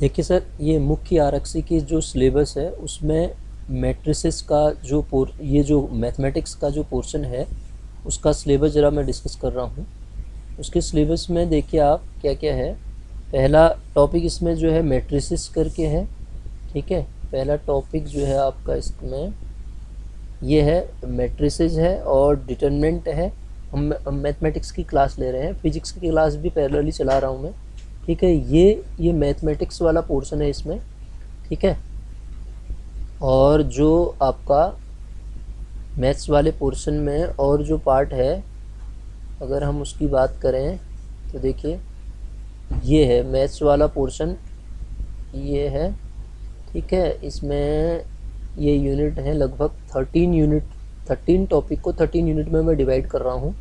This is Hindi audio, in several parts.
देखिए सर, ये मुख्य आरक्षी की जो सिलेबस है उसमें मैट्रिसेस का ये जो मैथमेटिक्स का जो पोर्शन है उसका सिलेबस ज़रा मैं डिस्कस कर रहा हूँ। उसके सिलेबस में देखिए आप क्या क्या है। पहला टॉपिक इसमें जो है मैट्रिसेस करके है, ठीक है। पहला टॉपिक जो है आपका इसमें ये है मैट्रिसेस है और डिटरमिनेंट है। हम मैथमेटिक्स की क्लास ले रहे हैं, फिजिक्स की क्लास भी पैरेलली चला रहा हूँ मैं, ठीक है। ये मैथमेटिक्स वाला पोर्शन है इसमें, ठीक है। और जो आपका मैथ्स वाले पोर्शन में और जो पार्ट है अगर हम उसकी बात करें तो देखिए ये है मैथ्स वाला पोर्शन, ये है, ठीक है। इसमें ये यूनिट है लगभग 13 टॉपिक को 13 यूनिट में मैं डिवाइड कर रहा हूँ।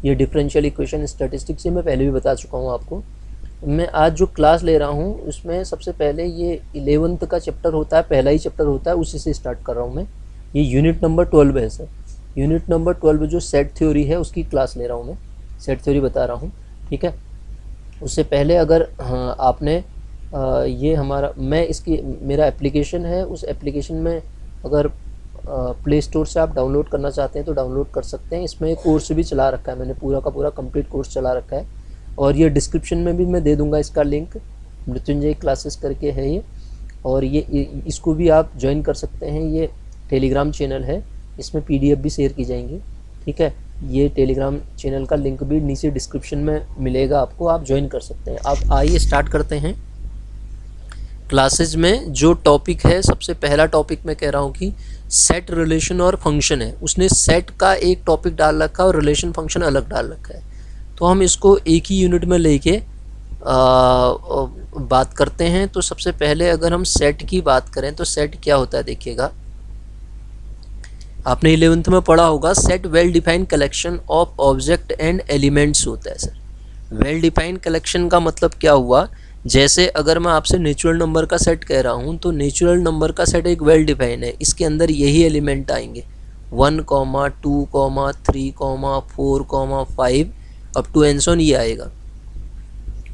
ये डिफरेंशियल इक्वेशन स्टैटिस्टिक्स से मैं पहले भी बता चुका हूँ आपको। मैं आज जो क्लास ले रहा हूँ उसमें सबसे पहले ये 11th का चैप्टर होता है, पहला ही चैप्टर होता है, उसी से स्टार्ट कर रहा हूँ मैं। ये यूनिट नंबर 12 है सर। यूनिट नंबर 12 जो सेट थ्योरी है उसकी क्लास ले रहा हूँ मैं, सेट थ्योरी बता रहा हूँ, ठीक है। उससे पहले अगर आपने ये मेरा एप्लीकेशन है, उस एप्लीकेशन में अगर प्ले स्टोर से आप डाउनलोड करना चाहते हैं तो डाउनलोड कर सकते हैं। इसमें कोर्स भी चला रखा है मैंने, पूरा का पूरा कंप्लीट कोर्स चला रखा है। और ये डिस्क्रिप्शन में भी मैं दे दूंगा इसका लिंक, मृत्युंजय क्लासेस करके है ये। और ये इसको भी आप ज्वाइन कर सकते हैं, ये टेलीग्राम चैनल है, इसमें PDF भी शेयर की जाएंगी, ठीक है। ये टेलीग्राम चैनल का लिंक भी नीचे डिस्क्रिप्शन में मिलेगा आपको, आप ज्वाइन कर सकते हैं। आप आइए स्टार्ट करते हैं क्लासेज में। जो टॉपिक है सबसे पहला टॉपिक मैं कह रहा हूँ कि सेट, रिलेशन और फंक्शन है। उसने सेट का एक टॉपिक डाल रखा है और रिलेशन फंक्शन अलग डाल रखा है, तो हम इसको एक ही यूनिट में लेके बात करते हैं। तो सबसे पहले अगर हम सेट की बात करें तो सेट क्या होता है देखिएगा, आपने 11th में पढ़ा होगा, set well defined collection of object and elements होता है सर। वेल डिफाइंड कलेक्शन का मतलब क्या हुआ, जैसे अगर मैं आपसे नेचुरल नंबर का सेट कह रहा हूँ तो नेचुरल नंबर का सेट एक वेल डिफाइंड है, इसके अंदर यही एलिमेंट आएंगे 1, 2, 3, 4, 5 up to and so on, ये आएगा।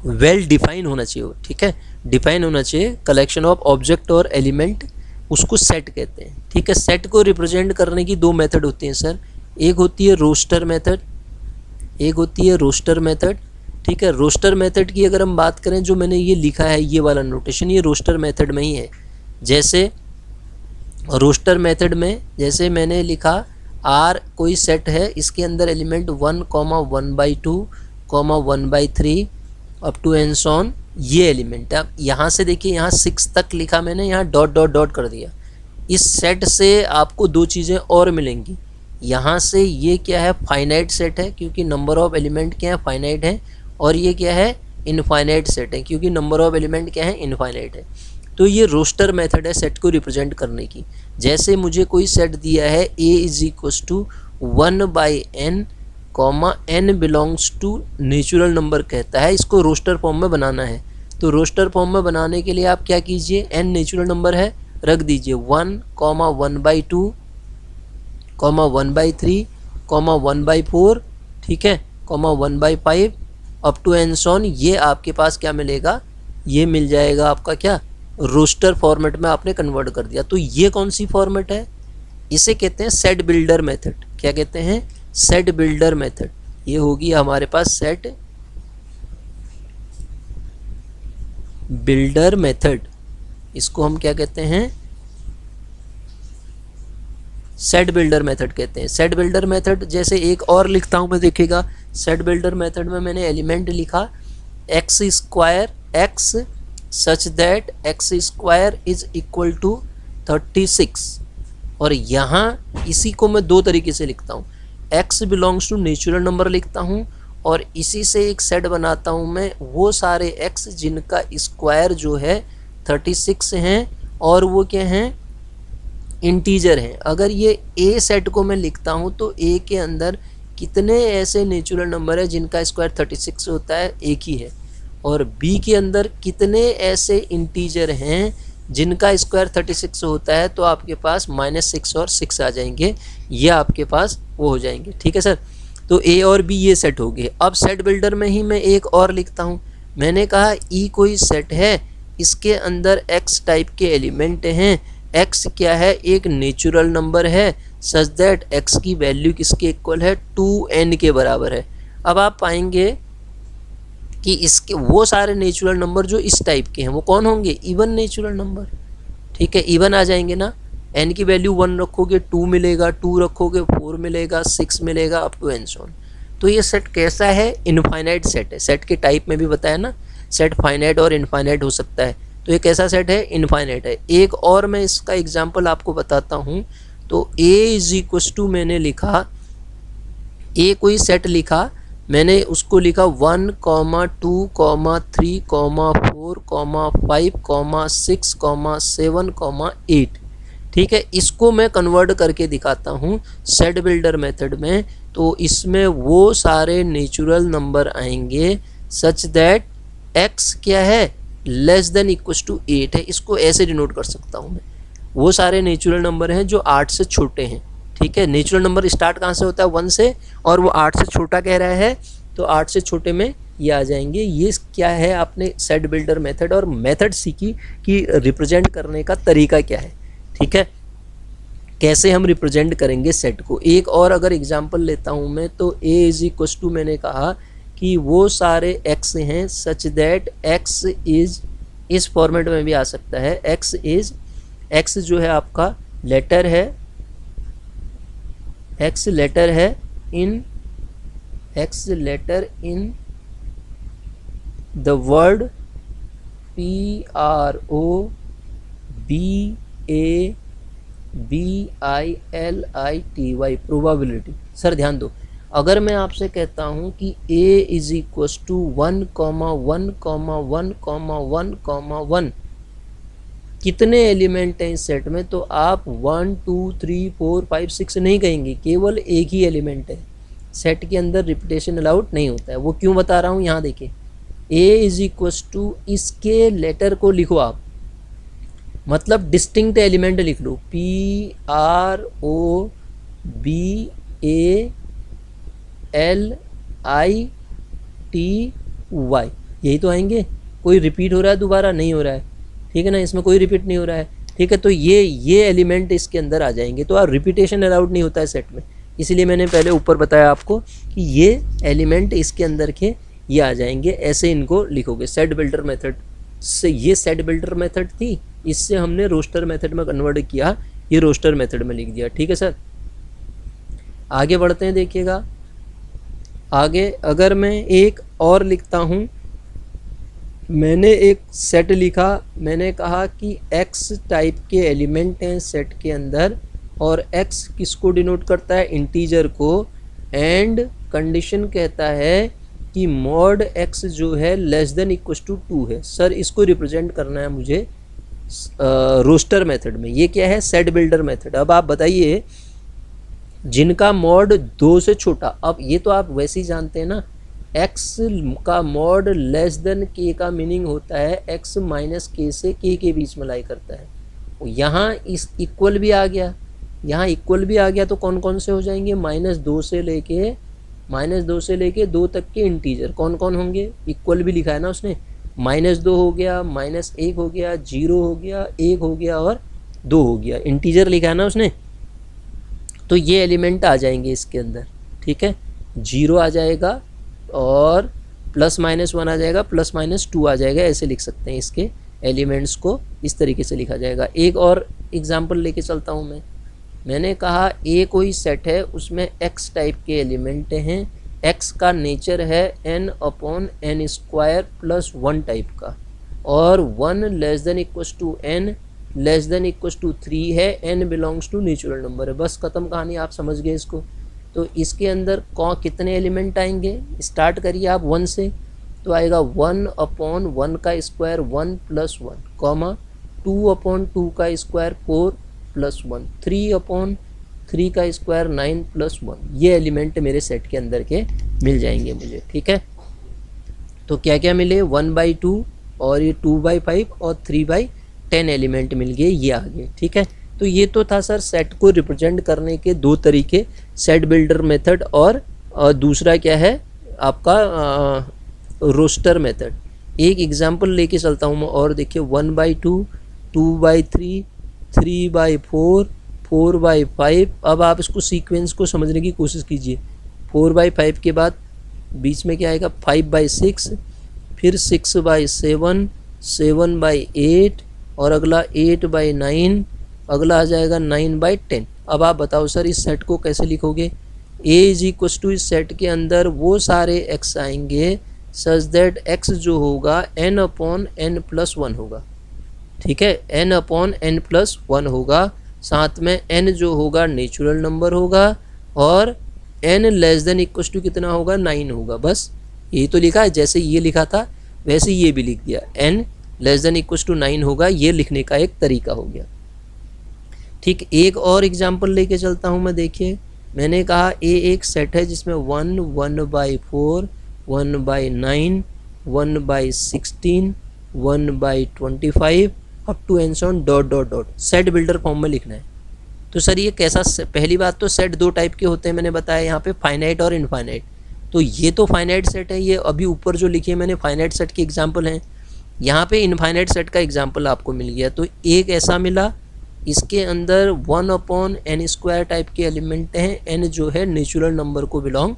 वेल डिफाइन होना चाहिए, ठीक है, डिफाइन होना चाहिए। कलेक्शन ऑफ ऑब्जेक्ट और एलिमेंट उसको सेट कहते हैं, ठीक है। सेट को रिप्रेजेंट करने की दो मेथड होती हैं सर, एक होती है रोस्टर मेथड, एक होती है रोस्टर मेथड, ठीक है। रोस्टर मेथड की अगर हम बात करें, जो मैंने ये लिखा है ये वाला नोटेशन, ये रोस्टर मेथड में ही है। जैसे रोस्टर मेथड में जैसे मैंने लिखा R कोई सेट है, इसके अंदर element 1, 1/2, 1/3 up to and so on, ये एलिमेंट है। अब यहाँ से देखिए, यहाँ 6 तक लिखा मैंने, यहाँ डॉट डॉट डॉट कर दिया। इस सेट से आपको दो चीज़ें और मिलेंगी। यहाँ से ये क्या है, फाइनाइट सेट है क्योंकि नंबर ऑफ एलिमेंट क्या है, फाइनाइट है। और ये क्या है, इनफाइनाइट सेट है क्योंकि नंबर ऑफ एलिमेंट क्या है, इनफाइनाइट है। तो ये रोस्टर मेथड है सेट को रिप्रेजेंट करने की। जैसे मुझे कोई सेट दिया है A = 1/n, n belongs to natural number कहता है, इसको रोस्टर फॉर्म में बनाना है। तो रोस्टर फॉर्म में बनाने के लिए आप क्या कीजिए, n नेचुरल नंबर है, रख दीजिए 1, 1/2, 1/3, 1/4, ठीक है, 1/5 up to and so on. ये आपके पास क्या मिलेगा, ये मिल जाएगा आपका क्या, रोस्टर फॉर्मेट में आपने कन्वर्ट कर दिया। तो ये कौन सी फॉर्मेट है, इसे कहते हैं सेट बिल्डर मेथड। क्या कहते हैं, सेट बिल्डर मेथड। ये होगी हमारे पास सेट बिल्डर मेथड, इसको हम क्या कहते हैं, सेट बिल्डर मेथड कहते हैं। सेट बिल्डर मेथड जैसे एक और लिखता हूं मैं, देखिएगा सेट बिल्डर मेथड में मैंने एलिमेंट लिखा x² x such that x² = 36। और यहाँ इसी को मैं दो तरीके से लिखता हूँ, x belongs to natural number लिखता हूँ और इसी से एक सेट बनाता हूँ मैं, वो सारे x जिनका स्क्वायर जो है 36 हैं और वो क्या हैं, इंटीजर हैं। अगर ये A सेट को मैं लिखता हूँ तो A के अंदर कितने ऐसे नेचुरल नंबर है जिनका स्क्वायर 36 होता है, एक ही है। और B के अंदर कितने ऐसे इंटीजर हैं जिनका स्क्वायर 36 होता है, तो आपके पास -6 और 6 आ जाएंगे, ये आपके पास वो हो जाएंगे, ठीक है सर। तो A और B ये सेट हो गए। अब सेट बिल्डर में ही मैं एक और लिखता हूँ, मैंने कहा E कोई सेट है इसके अंदर x टाइप के एलिमेंट हैं, x क्या है, एक नेचुरल नंबर है सच दैट x की वैल्यू किसके इक्वल है, 2n के बराबर है। अब आप पाएंगे कि इसके वो सारे नेचुरल नंबर जो इस टाइप के हैं वो कौन होंगे, इवन नेचुरल नंबर। ठीक है, इवन आ जाएंगे ना, n की वैल्यू 1 रखोगे 2 मिलेगा, 2 रखोगे 4 मिलेगा, 6 मिलेगा, up to and so on. तो ये सेट कैसा है, इनफाइनाइट सेट है। सेट के टाइप में भी बताया ना, सेट फाइनाइट और इनफाइनाइट हो सकता है, तो ये कैसा सेट है, इनफाइनाइट है। एक और मैं इसका एग्जांपल आपको बताता हूँ। तो a इज इक्वस टू मैंने लिखा, a कोई सेट लिखा, मैंने उसको लिखा 1, 2, 3, 4, 5, 6, 7, 8। ठीक है, इसको मैं कन्वर्ट करके दिखाता हूँ सेट बिल्डर मेथड में। तो इसमें वो सारे नेचुरल नंबर आएंगे सच दैट x क्या है, लेस देन इक्वस टू 8 है। इसको ऐसे डिनोट कर सकता हूँ मैं, वो सारे नेचुरल नंबर हैं जो 8 से छोटे हैं। ठीक है, नेचुरल नंबर स्टार्ट कहाँ से होता है, 1 से, और वो 8 से छोटा कह रहा है, तो 8 से छोटे में ये आ जाएंगे। ये क्या है, आपने सेट बिल्डर मेथड और मेथड सीखी कि रिप्रेजेंट करने का तरीका क्या है। ठीक है, कैसे हम रिप्रेजेंट करेंगे सेट को। एक और अगर एग्जांपल लेता हूँ मैं, तो a इज इक्वस टू मैंने कहा कि वो सारे x हैं सच दैट x इज, इस फॉर्मेट में भी आ सकता है, x इज, x जो है आपका लेटर है, x लेटर है in, x letter in the word probability, probability. Sir ध्यान दो, अगर मैं आपसे कहता हूँ कि a इज इक्वस टू 1, 1, 1, 1, कितने एलिमेंट हैं इस सेट में, तो आप 1, 2, 3, 4, 5, 6 नहीं कहेंगे, केवल एक ही एलिमेंट है। सेट के अंदर रिपीटेशन अलाउड नहीं होता है। वो क्यों बता रहा हूँ, यहाँ देखिए, a इज इक्वस टू, इसके लेटर को लिखो आप, मतलब डिस्टिंक्ट एलिमेंट लिख लो, PROBALITY, यही तो आएंगे। कोई रिपीट हो रहा है दोबारा, नहीं हो रहा है। ठीक है ना, इसमें कोई रिपीट नहीं हो रहा है। ठीक है, तो ये एलिमेंट इसके अंदर आ जाएंगे। तो आप रिपीटेशन अलाउड नहीं होता है सेट में, इसीलिए मैंने पहले ऊपर बताया आपको कि ये एलिमेंट इसके अंदर के ये आ जाएंगे। ऐसे इनको लिखोगे सेट बिल्डर मेथड से। ये सेट बिल्डर मेथड थी, इससे हमने रोस्टर मेथड में कन्वर्ट किया, ये रोस्टर मेथड में लिख दिया। ठीक है सर, आगे बढ़ते हैं। देखिएगा आगे, अगर मैं एक और लिखता हूँ, मैंने एक सेट लिखा, मैंने कहा कि x टाइप के एलिमेंट हैं सेट के अंदर, और x किसको डिनोट करता है, इंटीजर को, एंड कंडीशन कहता है कि मॉड x जो है लेस देन इक्वस टू 2 है। सर इसको रिप्रेजेंट करना है मुझे रोस्टर मेथड में। ये क्या है, सेट बिल्डर मेथड। अब आप बताइए जिनका मॉड 2 से छोटा, अब ये तो आप वैसे ही जानते हैं ना, x का मॉड लेस देन k का मीनिंग होता है x माइनस k से k के बीच में लाई करता है। यहाँ इस इक्वल भी आ गया, यहाँ इक्वल भी आ गया, तो कौन कौन से हो जाएंगे, -2 से लेके 2 तक के इंटीजर कौन कौन होंगे, इक्वल भी लिखा है ना उसने, -2 हो गया, -1 हो गया, 0 हो गया, 1 हो गया और 2 हो गया, इंटीजर लिखा है ना उसने। तो ये एलिमेंट आ जाएंगे इसके अंदर। ठीक है, 0 आ जाएगा और +-1 आ जाएगा, +-2 आ जाएगा, ऐसे लिख सकते हैं इसके एलिमेंट्स को, इस तरीके से लिखा जाएगा। एक और एग्जांपल लेके चलता हूँ मैं। मैंने कहा A कोई सेट है, उसमें x टाइप के एलिमेंट हैं, x का नेचर है n/n² + 1 टाइप का, और 1 less than equals to n less than equals to 3 है, n belongs to natural number है। बस खत्म कहानी, आप समझ गए इसको। तो इसके अंदर कितने एलिमेंट आएंगे, स्टार्ट करिए आप 1 से, तो आएगा 1/1 का स्क्वायर 1 + 1, 2/2 का स्क्वायर 4 + 1, 3/3 का स्क्वायर 9 + 1। ये एलिमेंट मेरे सेट के अंदर के मिल जाएंगे मुझे। ठीक है, तो क्या क्या मिले, 1/2 और ये 2/5 और 3/10 एलिमेंट मिल गए, ये आ गए। ठीक है, तो ये तो था सर सेट को रिप्रेजेंट करने के 2 तरीके, सेट बिल्डर मेथड और दूसरा क्या है आपका रोस्टर मेथड। एक एग्जाम्पल लेके चलता हूँ मैं और देखिए 1/2, 2/3, 3/4, 4/5। अब आप इसको सीक्वेंस को समझने की कोशिश कीजिए। 4/5 के बाद बीच में क्या आएगा 5/6, फिर 6/7, 7/8 और अगला 8/9, अगला आ जाएगा 9/10। अब आप बताओ सर इस सेट को कैसे लिखोगे। ए इज इक्वल टू इस सेट के अंदर वो सारे एक्स आएंगे सच दैट एक्स जो होगा n/n+1 होगा। ठीक है, n/n+1 होगा। साथ में n जो होगा नेचुरल नंबर होगा और n less than equal to कितना होगा 9 होगा। बस यही तो लिखा है, जैसे ये लिखा था वैसे ये भी लिख दिया, n less than equal to 9 होगा। ये लिखने का एक तरीका हो गया। ठीक, एक और एग्जाम्पल लेके चलता हूँ मैं। देखिए मैंने कहा ए एक सेट है जिसमें 1, 1/4, 1/9, 1/16, 1/25 up to and so on dot set builder form में लिखना है। तो सर ये कैसा, पहली बात तो सेट दो टाइप के होते हैं मैंने बताया यहाँ पे, फाइनाइट और इनफाइनाइट। तो ये तो फाइनाइट सेट है, ये अभी ऊपर जो लिखे मैंने फाइनाइट सेट के एग्जाम्पल हैं। यहाँ पे इनफाइनाइट सेट का एग्जाम्पल आपको मिल गया। तो एक ऐसा मिला, इसके अंदर 1/n² टाइप के एलिमेंट हैं। n जो है नेचुरल नंबर को बिलोंग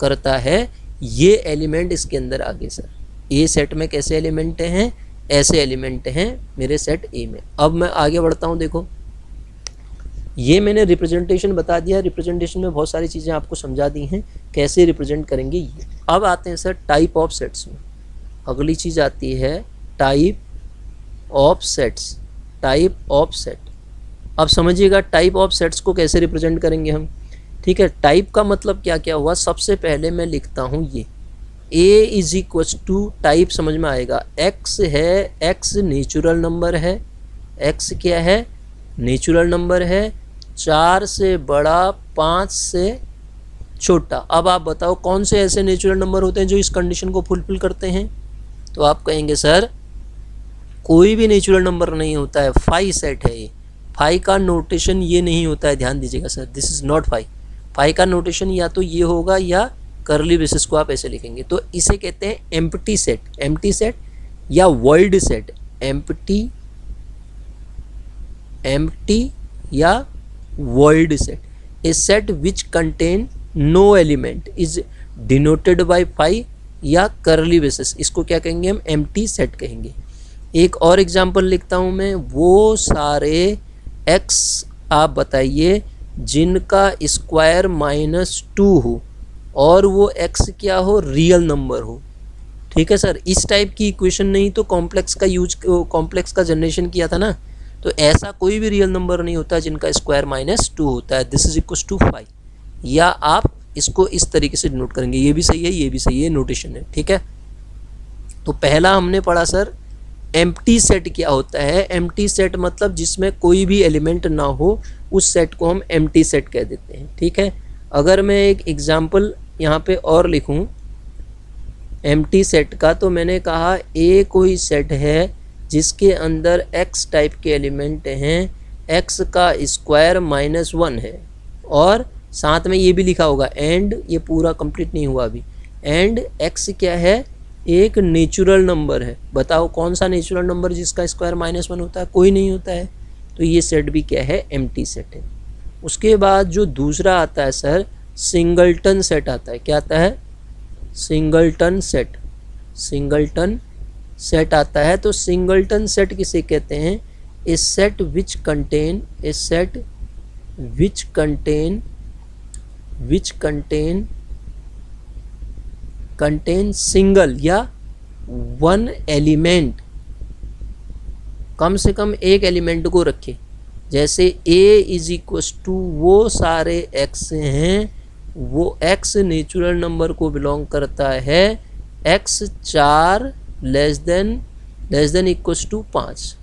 करता है। ये एलिमेंट इसके अंदर आगे सर ए सेट में कैसे एलिमेंट हैं, ऐसे एलिमेंट हैं मेरे सेट ए में। अब मैं आगे बढ़ता हूँ। देखो ये मैंने रिप्रेजेंटेशन बता दिया, रिप्रेजेंटेशन में बहुत सारी चीज़ें आपको समझा दी हैं कैसे रिप्रेजेंट करेंगे ये। अब आते हैं सर टाइप ऑफ सेट्स में। अगली चीज़ आती है type of sets. Type of set, अब समझिएगा टाइप ऑफ सेट्स को कैसे रिप्रेजेंट करेंगे हम। ठीक है, टाइप का मतलब क्या क्या हुआ। सबसे पहले मैं लिखता हूँ ये a is equal to type, समझ में आएगा। x है, x नेचुरल नंबर है। x क्या है, नेचुरल नंबर है। 4 से बड़ा, 5 से छोटा। अब आप बताओ कौन से ऐसे नेचुरल नंबर होते हैं जो इस कंडीशन को फुलफिल करते हैं। तो आप कहेंगे सर कोई भी नेचुरल नंबर नहीं होता है, फाई सेट है ये। फाई का नोटेशन ये नहीं होता है, ध्यान दीजिएगा sir, this is not phi. Phi का नोटेशन या तो ये होगा या करली ब्रेसेस को आप ऐसे लिखेंगे। तो इसे कहते हैं एम्प्टी सेट, एम्प्टी सेट या वॉइड सेट। एम्प्टी या void set. A set which contain no element is denoted by phi या करली ब्रेसेस। इसको क्या कहेंगे हम, एम्प्टी सेट कहेंगे। एक और एग्जांपल लिखता हूँ मैं, वो सारे x आप बताइए जिनका स्क्वायर -2 हो और वो x क्या हो, रियल नंबर हो। ठीक है सर, इस टाइप की इक्वेशन नहीं तो कॉम्प्लेक्स का जनरेशन किया था ना। तो ऐसा कोई भी रियल नंबर नहीं होता जिनका स्क्वायर -2 होता है। This is equal to 5। या आप इसको इस तरीके से नोट करेंगे, ये भी सही है ये भी सही है, नोटेशन है। ठीक है, तो पहला हमने पढ़ा सर एम्प्टी सेट क्या होता है। एम्प्टी सेट मतलब जिसमें कोई भी एलिमेंट ना हो, उस सेट को हम एम्प्टी सेट कह देते हैं। ठीक है, अगर मैं एक एग्जांपल यहाँ पे और लिखूँ एम्प्टी सेट का, तो मैंने कहा ए कोई सेट है जिसके अंदर x टाइप के एलिमेंट हैं, x का स्क्वायर -1 है और साथ में ये भी लिखा होगा एंड, ये पूरा कंप्लीट नहीं हुआ अभी, एंड x क्या है, एक नेचुरल नंबर है। बताओ कौन सा नेचुरल नंबर जिसका स्क्वायर -1 होता है, कोई नहीं होता है। तो ये सेट भी क्या है, एम्प्टी सेट है। उसके बाद जो दूसरा आता है सर सिंगलटन सेट आता है। क्या आता है, सिंगलटन सेट। सिंगलटन सेट आता है। तो सिंगलटन सेट किसे कहते हैं, a set which contain, a set which contain single या वन एलिमेंट, कम से कम एक एलिमेंट को रखे। जैसे a इज इक्वल टू वो सारे x हैं, वो x नेचुरल नंबर को बिलोंग करता है। x 4 less than equal to 5।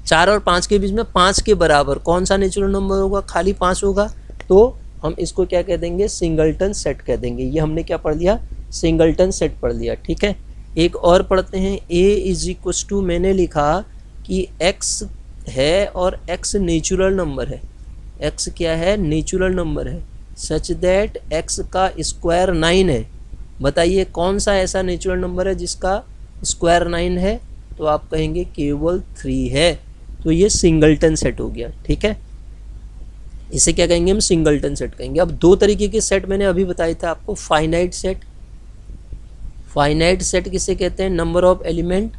4 और 5 के बीच में 5 के बराबर कौन सा नेचुरल नंबर होगा, खाली 5 होगा। तो हम इसको क्या कह देंगे, सिंगलटन सेट कह देंगे। ये हमने क्या पढ़ लिया, सिंगलटन सेट पढ़ लिया। ठीक है, एक और पढ़ते हैं। a इज इक्वल टू, मैंने लिखा कि x है और x नेचुरल नंबर है। x क्या है, नेचुरल नंबर है, सच दैट x का स्क्वायर 9 है। बताइए कौन सा ऐसा नेचुरल नंबर है जिसका स्क्वायर 9 है, तो आप कहेंगे केवल 3 है, तो ये सिंगलटन सेट हो गया। ठीक है, इसे क्या कहेंगे हम, सिंगलटन सेट कहेंगे। अब दो तरीके के सेट मैंने अभी बताया था आपको, फाइनाइट सेट। फाइनाइट सेट किसे कहते हैं, number of element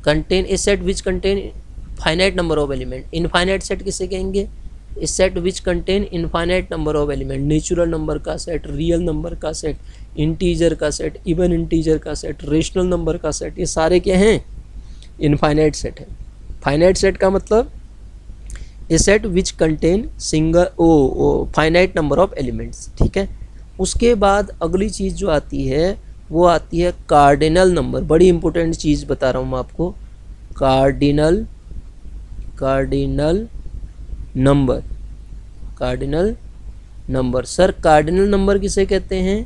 contain a set which contain finite number of element. Infinite set किसे कहेंगे, a set which contain infinite number of element, natural number का सेट, रियल नंबर का सेट, इंटीजर का सेट, इवन इंटीजर का सेट, रेशनल नंबर का सेट, ये सारे क्या हैं, इनफाइनाइट सेट है। फाइनाइट सेट का मतलब a set which contain single finite number of elements. ठीक है, उसके बाद अगली चीज़ जो आती है वो आती है कार्डिनल नंबर। बड़ी इंपॉर्टेंट चीज़ बता रहा हूँ मैं आपको, cardinal number. Cardinal number, sir cardinal number किसे कहते हैं,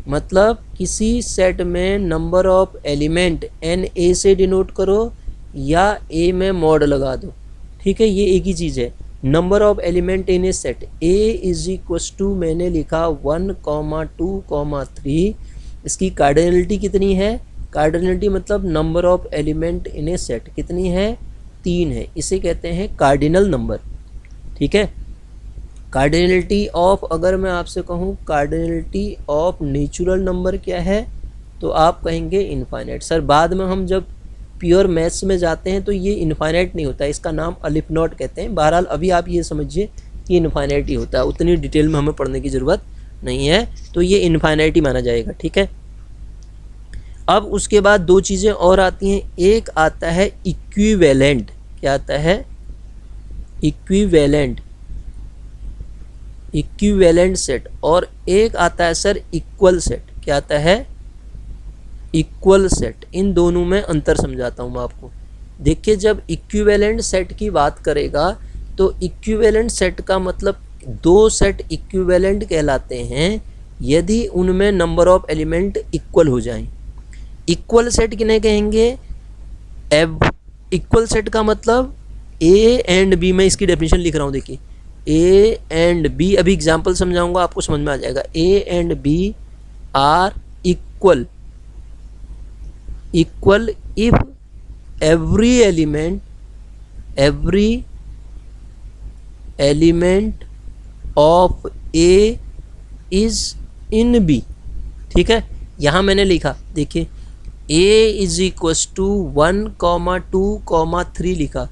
मतलब किसी सेट में number of element n A से डिनोट करो या ए में मॉड लगा दो। ठीक है, ये एक ही चीज़ है। Number of element in a set A is equals to, मैंने लिखा 1, 2, 3, इसकी कार्डिनलिटी कितनी है, कार्डिनलिटी मतलब number of element in a set कितनी है, 3 है, इसे कहते हैं कार्डिनल नंबर। ठीक है, कार्डिनलिटी ऑफ, अगर मैं आपसे कहूँ कार्डिनलिटी ऑफ नेचुरल नंबर क्या है, तो आप कहेंगे इनफाइनाइट। सर बाद में हम जब प्योर मैथ्स में जाते हैं तो ये इनफाइनाइट नहीं होता है, इसका नाम अलिफ नॉट कहते हैं। बहरहाल अभी आप ये समझिए कि इनफाइनाइट ही होता है, उतनी डिटेल में हमें पढ़ने की ज़रूरत नहीं है, तो ये इनफाइनाइट ही माना जाएगा। ठीक है, अब उसके बाद दो चीज़ें और आती हैं, एक आता है इक्विवेलेंट। क्या आता है, इक्विवेलेंट सेट, और एक आता है सर इक्वल सेट। क्या आता है, इक्वल सेट। इन दोनों में अंतर समझाता हूँ मैं आपको। देखिए, जब इक्विवेलेंट सेट की बात करेगा तो इक्विवेलेंट सेट का मतलब दो सेट इक्विवेलेंट कहलाते हैं यदि उनमें नंबर ऑफ एलिमेंट इक्वल हो जाएं। इक्वल सेट किन्हें कहेंगे, इक्वल सेट का मतलब ए एंड बी, मैं इसकी डेफिनेशन लिख रहा हूँ, देखिए ए एंड बी, अभी एग्जांपल समझाऊंगा आपको समझ में आ जाएगा। A and B are equal if every element of A is in B. ठीक है, यहाँ मैंने लिखा, देखिए ए इज इक्वस टू 1, 2, 3 लिखा,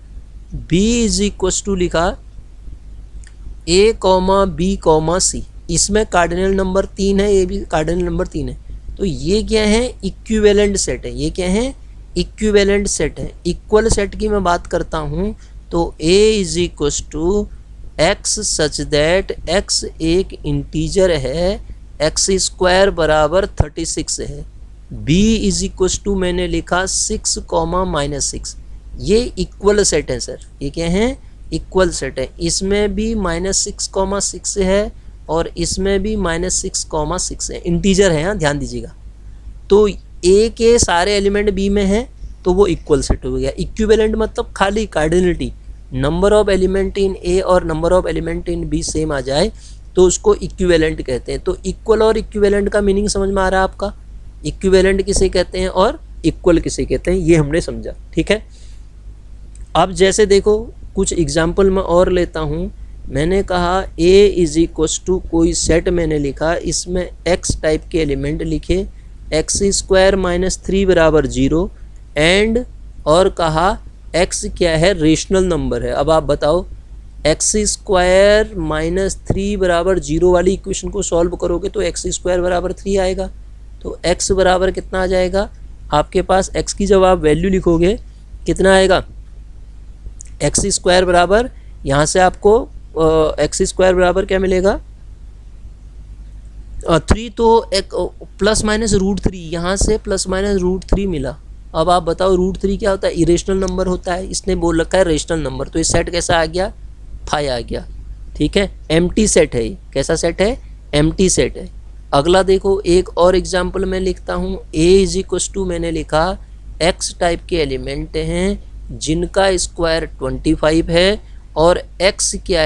बी इज इक्वस टू लिखा ए, बी, सी। इसमें कार्डिनल नंबर 3 है, ये भी कार्डिनल नंबर 3 है, तो ये क्या है, इक्विवेलेंट सेट है। ये क्या है, इक्विवेलेंट सेट है। इक्वल सेट की मैं बात करता हूँ तो A is equals to X such that X एक इंटीजर है, एक्स स्क्वायर बराबर 36 है। बी इज इक्वस टू मैंने लिखा 6, -6। ये इक्वल सेट है सर, ये क्या है, इक्वल सेट है। इसमें भी -6, है और इसमें भी -6, है, इंटीजर है, हाँ ध्यान दीजिएगा। तो ए के सारे एलिमेंट बी में हैं तो वो इक्वल सेट हो गया। इक्विवेलेंट मतलब खाली cardinality, number of element in A और number of element in B same आ जाए तो उसको इक्विवेलेंट कहते हैं। तो इक्वल और इक्विवेलेंट का मीनिंग समझ में आ रहा है आपका, इक्विवेलेंट किसे कहते हैं और इक्वल किसे कहते हैं, ये हमने समझा। ठीक है, अब जैसे देखो कुछ एग्जाम्पल मैं और लेता हूँ। मैंने कहा ए इज इक्वस टू कोई सेट मैंने लिखा, इसमें एक्स टाइप के एलिमेंट लिखे, एक्स स्क्वायर -3 बराबर 0 एंड, और कहा एक्स क्या है, रेशनल नंबर है। अब आप बताओ एक्स स्क्वायर -3 बराबर 0 वाली इक्वेशन को सॉल्व करोगे तो एक्स स्क्वायर बराबर 3 आएगा, तो एक्स बराबर कितना आ जाएगा आपके पास, एक्स की जब आप वैल्यू लिखोगे कितना आएगा, एक्स स्क्वायर बराबर, यहाँ से आपको एक्स स्क्वायर बराबर क्या मिलेगा, 3, तो एक +-√3, यहाँ से +-√3 मिला। अब आप बताओ √3 क्या होता है, इरेशनल नंबर होता है, इसने बोल रखा है रेशनल नंबर, तो ये सेट कैसा आ गया, 5 आ गया। ठीक है, एम्प्टी सेट है, कैसा सेट है, एम्प्टी सेट है। अगला देखो, एक और एग्जाम्पल मैं लिखता हूँ, ए इज इक्वस टू मैंने लिखा एक्स टाइप के एलिमेंट हैं जिनका स्क्वायर 25 है और एक्स क्या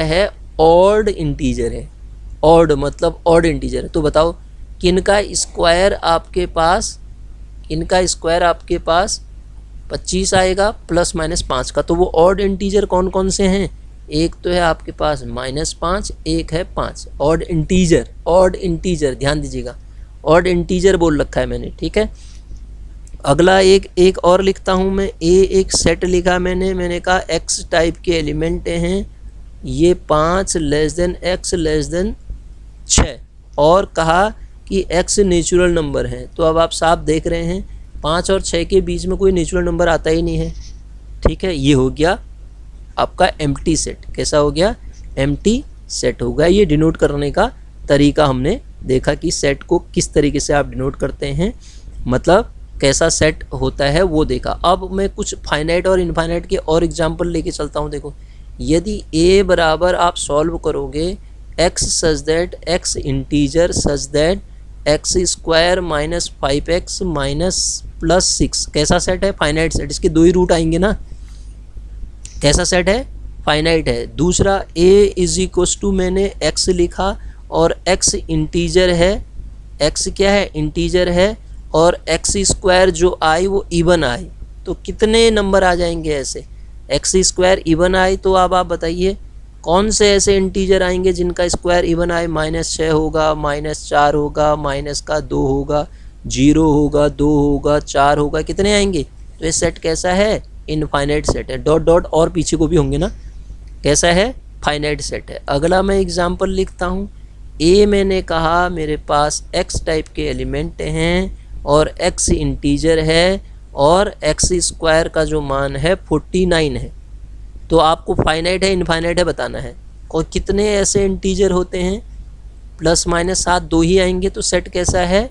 है, ऑड इंटीजर है। ऑड मतलब ऑड इंटीजर है, तो बताओ किनका स्क्वायर आपके पास इनका स्क्वायर आपके पास 25 आएगा प्लस माइनस 5 का। तो वो ऑड इंटीजर कौन कौन से हैं? एक तो है आपके पास -5, एक है 5। ऑड इंटीजर ध्यान दीजिएगा, ऑड इंटीजर बोल रखा है मैंने, ठीक है। अगला एक और लिखता हूँ मैं, एक सेट लिखा मैंने कहा x टाइप के एलिमेंट हैं, ये 5 less than x less than 6, और कहा कि x नेचुरल नंबर है। तो अब आप साफ देख रहे हैं 5 और 6 के बीच में कोई नेचुरल नंबर आता ही नहीं है, ठीक है। ये हो गया आपका एम्प्टी सेट। कैसा हो गया? एम्प्टी सेट हो गया। ये डिनोट करने का तरीका हमने देखा कि सेट को किस तरीके से आप डिनोट करते हैं, मतलब कैसा सेट होता है वो देखा। अब मैं कुछ फाइनाइट और इनफाइनाइट के और एग्जांपल लेके चलता हूँ। देखो, यदि a बराबर आप सॉल्व करोगे x such that x integer such that x square minus 5x minus plus 6, कैसा सेट है? Finite set. इसके दो ही रूट आएंगे ना। कैसा सेट है? फाइनाइट है। दूसरा a इज इक्वस टू मैंने x लिखा और x इंटीजर है, x क्या है? इंटीजर है, और x स्क्वायर जो आई वो इवन आई, तो कितने नंबर आ जाएंगे ऐसे? x स्क्वायर इवन आई, तो अब आप बताइए कौन से ऐसे इंटीजर आएंगे जिनका स्क्वायर इवन आए? -6 होगा, -4 होगा, माइनस का 2 होगा, 0 होगा, 2 होगा, 4 होगा, कितने आएंगे? तो ये सेट कैसा है? इनफाइनाइट सेट है। डॉट डॉट और पीछे को भी होंगे ना। कैसा है? फाइनाइट सेट है। अगला मैं एग्जाम्पल लिखता हूँ, a मैंने कहा मेरे पास x टाइप के एलिमेंट हैं और x इंटीजर है और x स्क्वायर का जो मान है 49 है। तो आपको फाइनाइट है इनफाइनाइट है बताना है। और कितने ऐसे इंटीजर होते हैं? प्लस माइनस 7, 2 ही आएंगे। तो सेट कैसा है?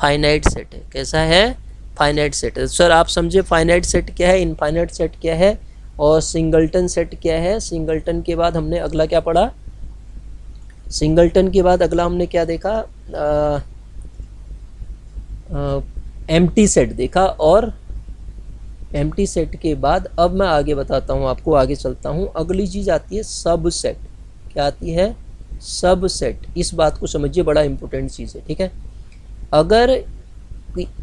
फाइनाइट सेट है। कैसा है? फाइनाइट सेट है। सर आप समझे फाइनाइट सेट क्या है, इनफाइनाइट सेट क्या है और सिंगलटन सेट क्या है? सिंगलटन के बाद हमने अगला क्या पढ़ा? सिंगलटन के बाद अगला हमने क्या देखा? एम्प्टी सेट देखा। और एम्प्टी सेट के बाद अब मैं आगे बताता हूँ आपको, आगे चलता हूँ। अगली चीज़ आती है सब सेट। क्या आती है? सब सेट। इस बात को समझिए, बड़ा इंपॉर्टेंट चीज़ है, ठीक है। अगर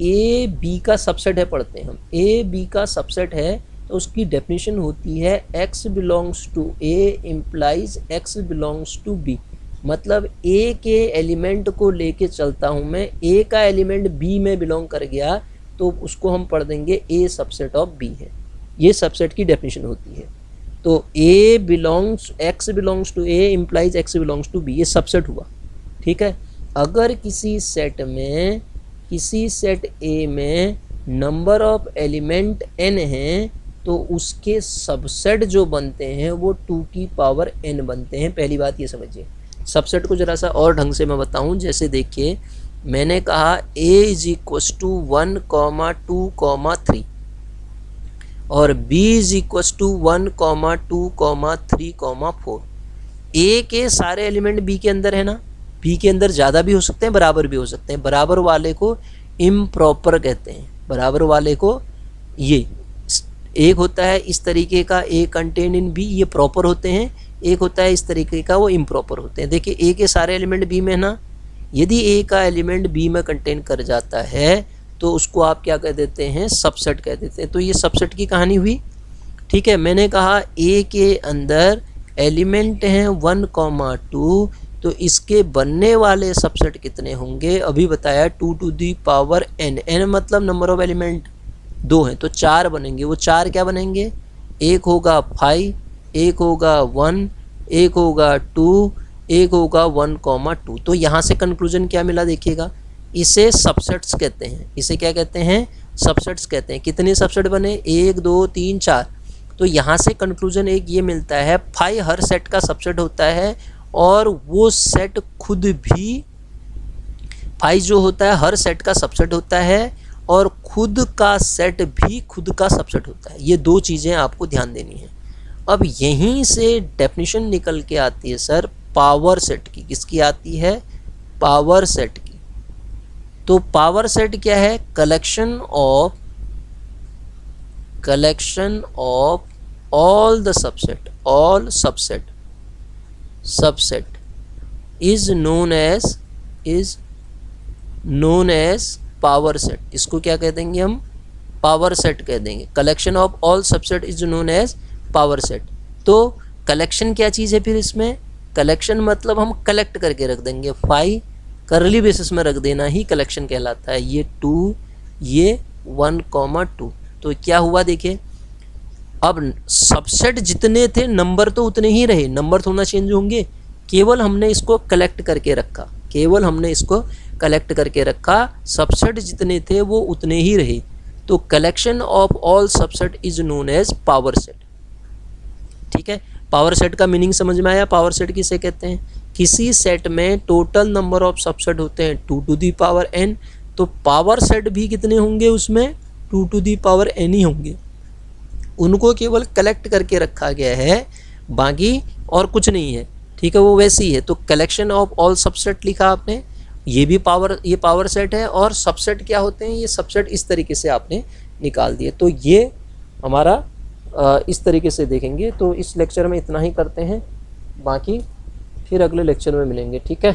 ए बी का सबसेट है, पढ़ते हैं हम, ए बी का सबसेट है तो उसकी डेफिनेशन होती है x belongs to a implies x belongs to b। मतलब a के एलिमेंट को लेके चलता हूँ मैं, a का एलिमेंट b में बिलोंग कर गया तो उसको हम पढ़ देंगे a सबसेट ऑफ b है। ये सबसेट की डेफिनेशन होती है। तो a belongs x belongs to a implies x belongs to b, ये सबसेट हुआ, ठीक है। अगर किसी सेट a में नंबर ऑफ एलिमेंट n हैं तो उसके सबसेट जो बनते हैं वो 2 की पावर n बनते हैं। पहली बात ये समझिए। सबसेट को ज़रा सा और ढंग से मैं बताऊं, जैसे देखिए मैंने कहा a इज इक्वस टू 1, 2, 3 और b is equals to 1, 2, 3, 4। a के सारे एलिमेंट b के अंदर है ना। b के अंदर ज़्यादा भी हो सकते हैं, बराबर भी हो सकते हैं। बराबर वाले को इम्प्रॉपर कहते हैं। बराबर वाले को, ये एक होता है इस तरीके का ए कंटेन इन बी, ये प्रॉपर होते हैं। एक होता है इस तरीके का, वो इम्प्रॉपर होते हैं। देखिए ए के सारे एलिमेंट बी में ना, यदि ए का एलिमेंट बी में कंटेन कर जाता है तो उसको आप क्या कह देते हैं? सबसेट कह देते हैं। तो ये सबसेट की कहानी हुई, ठीक है। मैंने कहा ए के अंदर एलिमेंट हैं 1, 2, तो इसके बनने वाले सबसेट कितने होंगे? अभी बताया 2 to the power n। n मतलब नंबर ऑफ एलिमेंट 2 हैं, तो 4 बनेंगे। वो 4 क्या बनेंगे? एक होगा 5, एक होगा 1, एक होगा 2, एक होगा 1, 2। तो यहाँ से कंक्लूजन क्या मिला देखिएगा, इसे सबसेट्स कहते हैं। इसे क्या कहते हैं? सबसेट्स कहते हैं। कितने सबसेट बने? 1, 2, 3, 4। तो यहाँ से कंक्लूजन एक ये मिलता है, 5 हर सेट का सबसेट होता है और वो सेट खुद भी, 5 जो होता है हर सेट का सबसेट होता है और खुद का सेट भी खुद का सबसेट होता है। ये 2 चीज़ें आपको ध्यान देनी है। अब यहीं से डेफिनेशन निकल के आती है सर पावर सेट की। किसकी आती है? पावर सेट की। तो पावर सेट क्या है? Collection of all the subset, all subset is known as power set, इसको क्या कह देंगे हम, पावर सेट कह देंगे। Collection of all subset is known as power set. तो कलेक्शन क्या चीज़ है फिर इसमें, कलेक्शन मतलब हम कलेक्ट करके रख देंगे, फाई करली बेसिस में रख देना ही कलेक्शन कहलाता है। ये 2, ये 1,2। तो क्या हुआ देखिए, अब सबसेट जितने थे नंबर तो उतने ही रहे, नंबर थोड़ा चेंज होंगे, केवल हमने इसको कलेक्ट करके रखा, केवल हमने इसको कलेक्ट करके रखा, सबसेट जितने थे वो उतने ही रहे। तो collection of all subset is known as power set. ठीक है, पावर सेट का मीनिंग समझ में आया। पावर सेट किसे कहते हैं, किसी सेट में टोटल नंबर ऑफ सबसेट होते हैं 2 टू दी पावर n, तो पावर सेट भी कितने होंगे उसमें, 2 टू दी पावर n ही होंगे। उनको केवल कलेक्ट करके रखा गया है, बाकी और कुछ नहीं है। ठीक है, वो वैसे ही है। तो कलेक्शन ऑफ ऑल सबसेट लिखा आपने, ये भी ये पावर सेट है। और सबसेट क्या होते हैं, ये सबसेट इस तरीके से आपने निकाल दिए। तो ये हमारा इस तरीके से देखेंगे। तो इस लेक्चर में इतना ही करते हैं, बाकी फिर अगले लेक्चर में मिलेंगे। ठीक है।